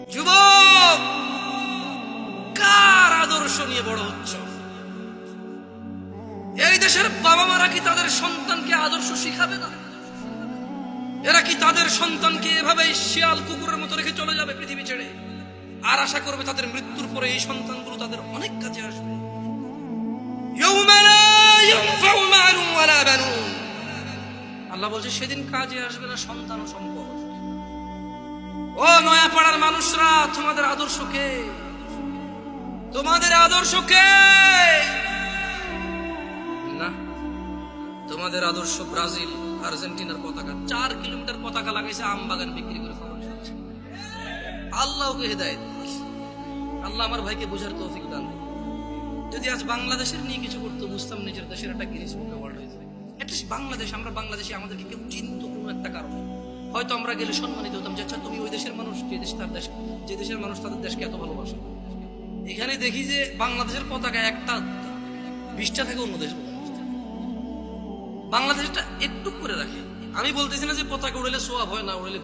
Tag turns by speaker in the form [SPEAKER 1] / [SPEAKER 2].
[SPEAKER 1] যুবক, কার আদর্শ নিয়ে বড় হচ্ছ? এই দেশের বাবা মারা কি তাদের সন্তানকে আদর্শ শিখাবে না? এরা কি তাদের সন্তানকে এভাবে শিয়াল কুকুরের মতো রেখে চলে যাবে পৃথিবী ছেড়ে, আর আশা করবে তাদের মৃত্যুর পরে এই সন্তানগুলো তাদের অনেক কাজে আসবে? আল্লাহ বলছে সেদিন কাজে আসবে না সন্তান ও সম্পদ। ও নয়াপাড়ার মানুষরা, তোমাদের আদর্শ কে? তোমাদের আদর্শ কে? না, তোমাদের আদর্শ ব্রাজিল আর্জেন্টিনার পতাকা। 4 কিলোমিটার পতাকা লাগাইছে, আম বাগান বিক্রি করে খবর শুনছে। আল্লাহকে হেদায়েত, আল্লাহ আমার ভাইকে বোঝার তৌফিক দান করুন। যদি আজ বাংলাদেশের নিয়ে কিছু করতে বুঝতাম, নিজের দেশের একটা গিনিস বুকে ওয়ার্ল্ড হয়েছে। অ্যাটলিস্ট বাংলাদেশ, আমরা বাংলাদেশে আমাদেরকে কেউ চিনত কোনো একটা কারণে, হয়তো আমরা গেলে সম্মানিত হতাম যে আচ্ছা তুমি ওই দেশের মানুষ, যে দেশ তার দেশ, যে দেশের মানুষ তাদের দেশকে এত ভালোবাসে। এখানে দেখি যে বাংলাদেশের পতাকা একটা 20টা থেকে অন্য দেশ, বাংলাদেশটা একটু করে রাখে। আমি বলতেছি না যে পতাকা উড়েলে সোয়াব হয়, না উড়েলে